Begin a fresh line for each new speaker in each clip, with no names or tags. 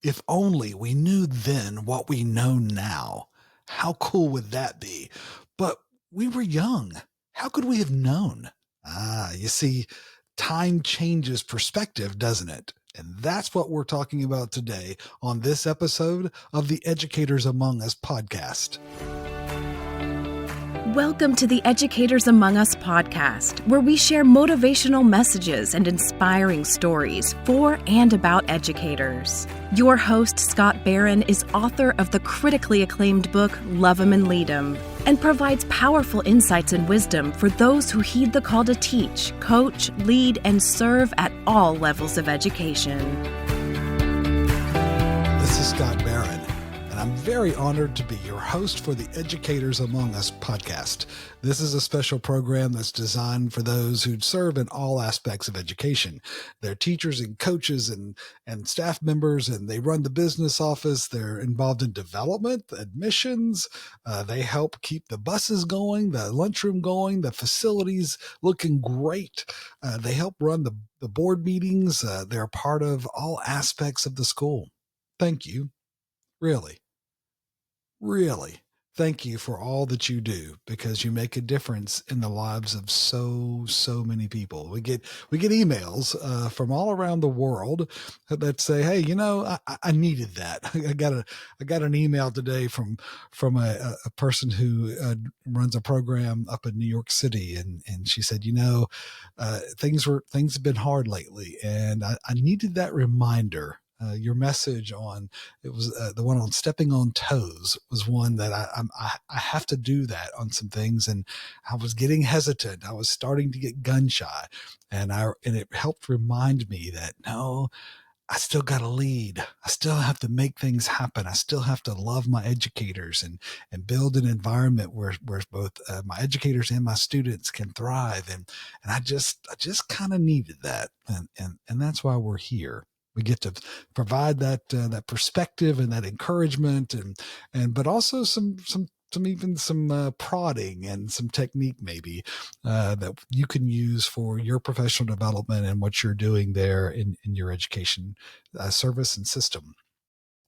If only we knew then what we know now. How cool would that be? But we were young. How could we have known? You see, time changes perspective, doesn't it? And that's what we're talking about today on this episode of the Educators Among Us podcast.
Welcome to the Educators Among Us podcast, where we share motivational messages and inspiring stories for and about educators. Your host, Scott Barron, is author of the critically acclaimed book, Love 'Em and Lead 'Em, and provides powerful insights and wisdom for those who heed the call to teach, coach, lead, and serve at all levels of education.
This is Scott Barron, and I'm very honored to be your host for the Educators Among Us podcast. This is a special program that's designed for those who serve in all aspects of education. They're teachers and coaches and staff members, and they run the business office. They're involved in development, admissions. They help keep the buses going, the lunchroom going, the facilities looking great. They help run the board meetings. They're a part of all aspects of the school. Thank you. Really, thank you for all that you do, because you make a difference in the lives of so many people. We get emails from all around the world that say, "Hey, I needed that." I got an email today from a person who runs a program up in New York City, and she said, things have been hard lately, and I needed that reminder. Your message on it was the one on stepping on toes was one that I have to do that on some things, and I was getting hesitant. I was starting to get gun shy, and it helped remind me that no, I still got to lead. I still have to make things happen. I still have to love my educators and build an environment where both my educators and my students can thrive. And I just kind of needed that, and that's why we're here. We get to provide that perspective and that encouragement, but also some prodding and some technique maybe that you can use for your professional development and what you're doing there in your education service and system.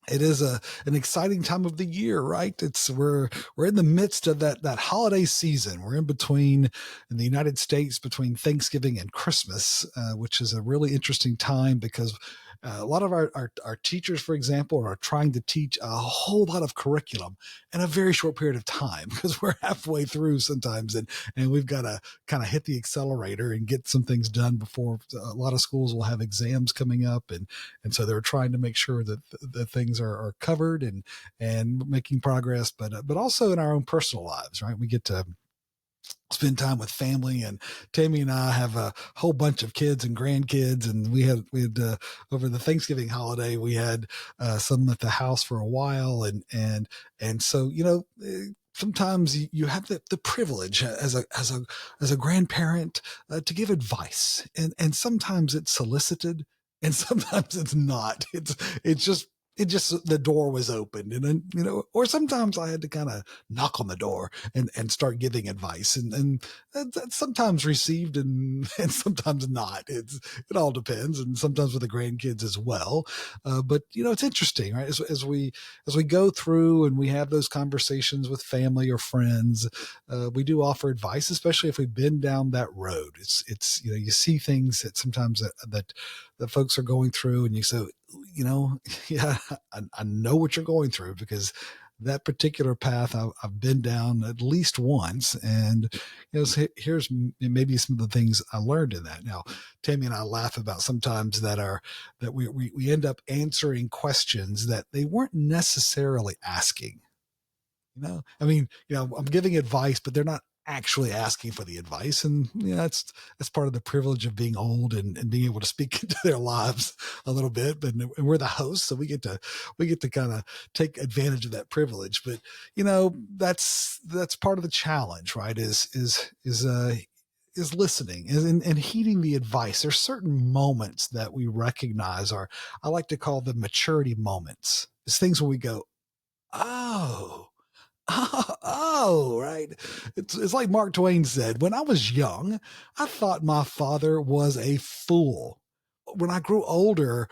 It is an exciting time of the year, right? We're in the midst of that holiday season. We're in the United States, between Thanksgiving and Christmas, which is a really interesting time because a lot of our teachers, for example, are trying to teach a whole lot of curriculum in a very short period of time, because we're halfway through sometimes, and we've got to kind of hit the accelerator and get some things done before a lot of schools will have exams coming up, and so they're trying to make sure that the things are covered and making progress, but also in our own personal lives, right? We get to spend time with family, and Tammy and I have a whole bunch of kids and grandkids, and we had over the Thanksgiving holiday, we had some at the house for a while, and so sometimes you have the privilege as a grandparent to give advice, and sometimes it's solicited and sometimes it's not. It just the door was opened, and then, or sometimes I had to kind of knock on the door and start giving advice, and that's sometimes received and sometimes not. It all depends, and sometimes with the grandkids as well. But it's interesting, right? As we go through and we have those conversations with family or friends, we do offer advice, especially if we've been down that road. It's you see things that sometimes that folks are going through, and you say, yeah, I know what you're going through, because that particular path I've been down at least once, and here's maybe some of the things I learned in that. Now, Tammy and I laugh about sometimes that we end up answering questions that they weren't necessarily asking. I'm giving advice, but they're not actually asking for the advice. And that's part of the privilege of being old and being able to speak into their lives a little bit. But and we're the hosts, so we get to kind of take advantage of that privilege. But that's part of the challenge, right? Is listening and heeding the advice. There's certain moments that we recognize I like to call them maturity moments. It's things where we go, oh, right. It's like Mark Twain said, when I was young, I thought my father was a fool. When I grew older,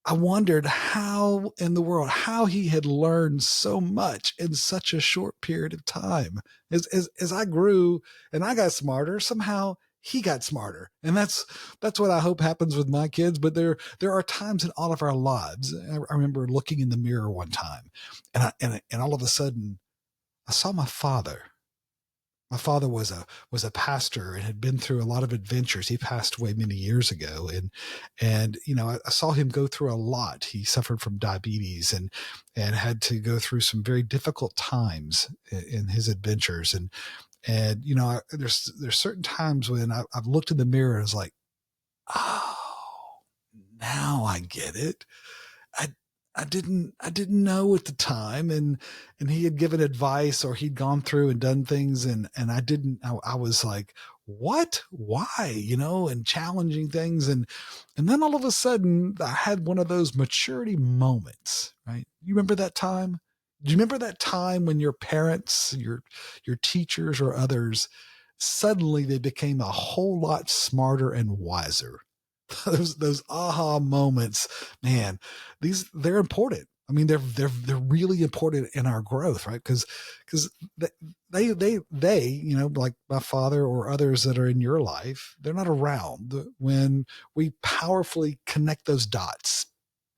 I wondered how in the world, how he had learned so much in such a short period of time. As I grew and I got smarter, somehow he got smarter. And that's what I hope happens with my kids. But there are times in all of our lives. I remember looking in the mirror one time and all of a sudden I saw my father. My father was a pastor and had been through a lot of adventures. He passed away many years ago, and I saw him go through a lot. He suffered from diabetes and had to go through some very difficult times in his adventures. And there's certain times when I've looked in the mirror and was like, oh, now I get it. I I didn't know at the time, and he had given advice, or he'd gone through and done things, and I was like, what, why, and challenging things. And then all of a sudden I had one of those maturity moments, right? You remember that time? Do you remember that time when your parents, your teachers or others, suddenly they became a whole lot smarter and wiser? Those aha moments, man, they're important. I mean, they're really important in our growth, right? Because they like my father or others that are in your life, they're not around when we powerfully connect those dots.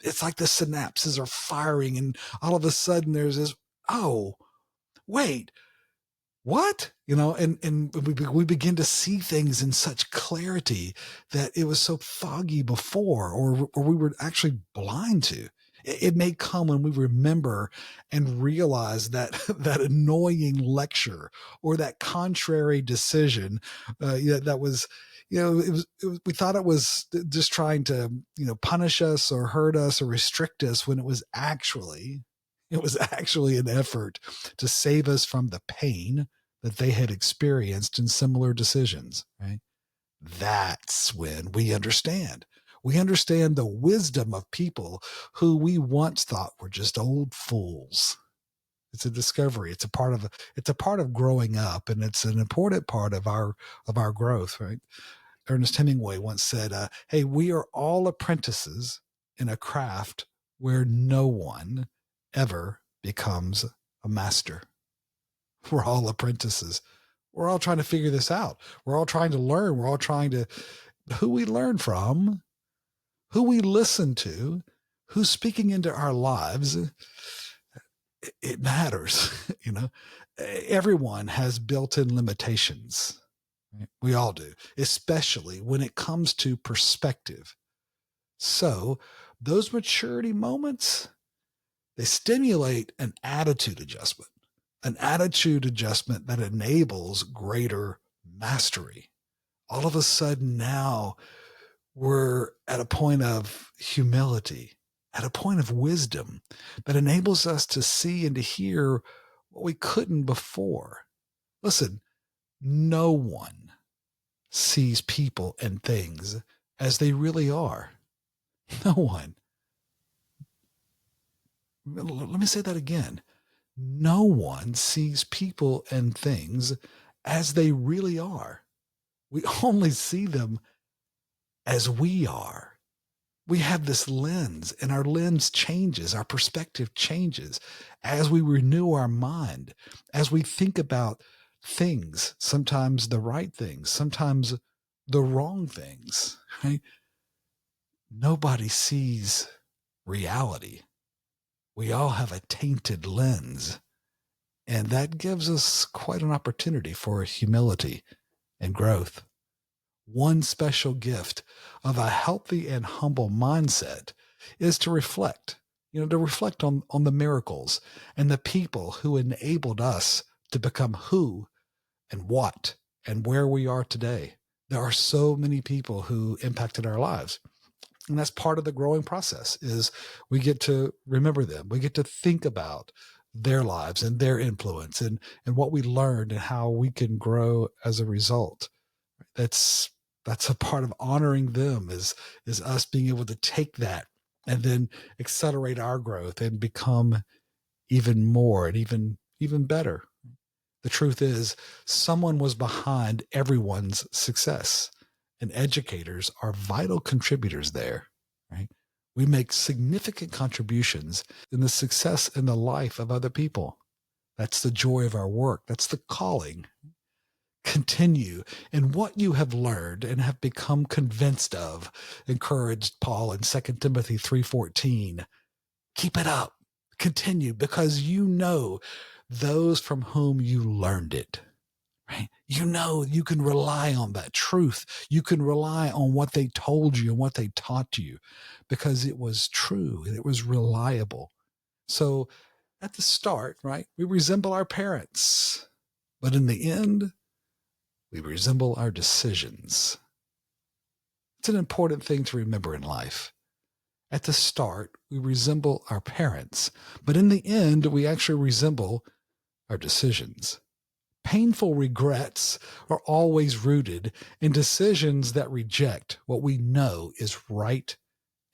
It's like the synapses are firing, and all of a sudden there's this, oh, wait, what? And we begin to see things in such clarity that it was so foggy before, or we were actually blind to. It may come when we remember and realize that that annoying lecture or that contrary decision that was, we thought it was just trying to, punish us or hurt us or restrict us, when it was actually an effort to save us from the pain that they had experienced in similar decisions, right? That's when we understand. We understand the wisdom of people who we once thought were just old fools. It's a discovery. It's a part of growing up, and it's an important part of our growth, right? Ernest Hemingway once said, hey, we are all apprentices in a craft where no one ever becomes a master. We're all apprentices. We're all trying to figure this out. We're all trying to learn. We're all trying to, who we learn from, who we listen to, who's speaking into our lives. It matters. Everyone has built-in limitations. We all do, especially when it comes to perspective. So those maturity moments, they stimulate an attitude adjustment that enables greater mastery. All of a sudden now we're at a point of humility, at a point of wisdom that enables us to see and to hear what we couldn't before. Listen, no one sees people and things as they really are. No one. Let me say that again. No one sees people and things as they really are. We only see them as we are. We have this lens, and our lens changes, our perspective changes as we renew our mind, as we think about things, sometimes the right things, sometimes the wrong things, right? Nobody sees reality. We all have a tainted lens, and that gives us quite an opportunity for humility and growth. One special gift of a healthy and humble mindset is to reflect, on the miracles and the people who enabled us to become who and what and where we are today. There are so many people who impacted our lives. And that's part of the growing process, is we get to remember them. We get to think about their lives and their influence and what we learned and how we can grow as a result. That's a part of honoring them, is us being able to take that and then accelerate our growth and become even more and even better. The truth is, someone was behind everyone's success, and educators are vital contributors there, right? We make significant contributions in the success and the life of other people. That's the joy of our work. That's the calling. Continue in what you have learned and have become convinced of, encouraged Paul in 2 Timothy 3:14. Keep it up. Continue, because you know those from whom you learned it. Right? You know you can rely on that truth. You can rely on what they told you and what they taught you, because it was true and it was reliable. So at the start, right, we resemble our parents, but in the end, we resemble our decisions. It's an important thing to remember in life. At the start, we resemble our parents, but in the end, we actually resemble our decisions. Painful regrets are always rooted in decisions that reject what we know is right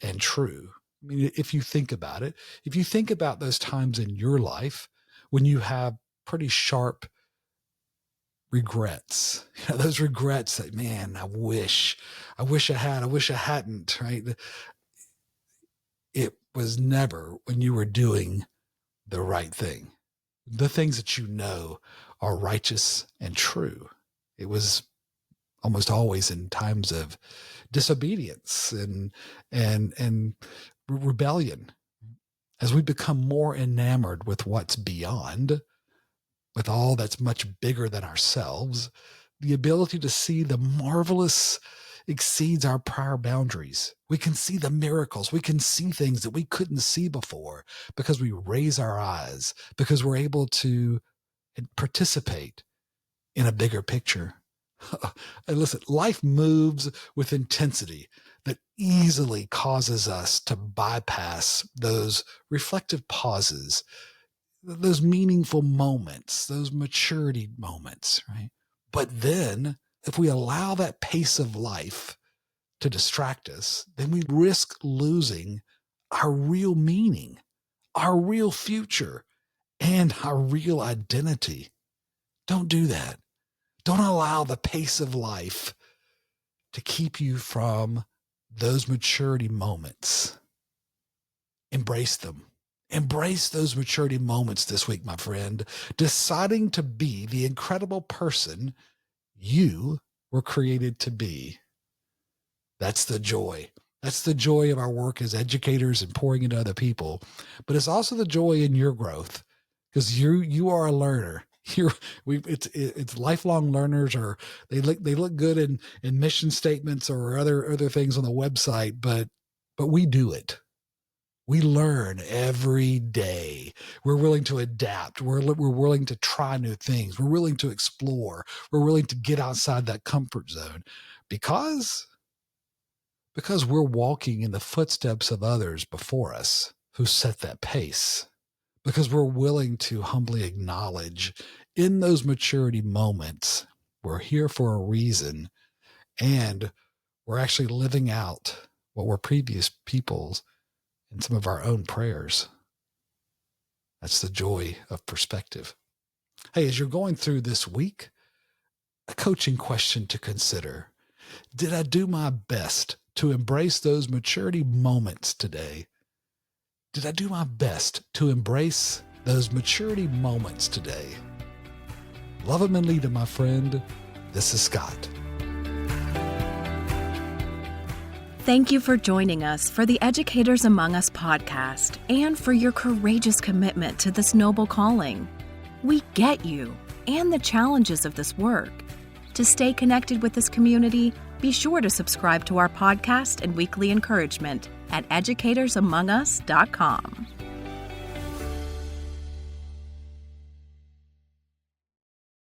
and true. I mean, if you think about it, if you think about those times in your life when you have pretty sharp regrets, those regrets that, man, I wish I hadn't, right? It was never when you were doing the right thing, the things that you know are righteous and true. It was almost always in times of disobedience and rebellion. As we become more enamored with what's beyond, with all that's much bigger than ourselves, the ability to see the marvelous exceeds our prior boundaries. We can see the miracles. We can see things that we couldn't see before because we raise our eyes, because we're able to participate in a bigger picture. And listen, life moves with intensity that easily causes us to bypass those reflective pauses, those meaningful moments, those maturity moments, right? But then if we allow that pace of life to distract us, then we risk losing our real meaning, our real future, and our real identity. Don't do that. Don't allow the pace of life to keep you from those maturity moments. Embrace them. Embrace those maturity moments this week, my friend, deciding to be the incredible person you were created to be. That's the joy. That's the joy of our work as educators and pouring into other people. But it's also the joy in your growth, because you are a learner. It's lifelong learners, or they look good in mission statements or other things on the website, but we do it. We learn every day. We're willing to adapt. We're willing to try new things. We're willing to explore. We're willing to get outside that comfort zone because we're walking in the footsteps of others before us who set that pace. Because we're willing to humbly acknowledge in those maturity moments, we're here for a reason, and we're actually living out what were previous people's and some of our own prayers. That's the joy of perspective. Hey, as you're going through this week, a coaching question to consider. Did I do my best to embrace those maturity moments today? Did I do my best to embrace those maturity moments today? Love them and lead them, my friend. This is Scott.
Thank you for joining us for the Educators Among Us podcast and for your courageous commitment to this noble calling. We get you and the challenges of this work. To stay connected with this community, be sure to subscribe to our podcast and weekly encouragement at educatorsamongus.com.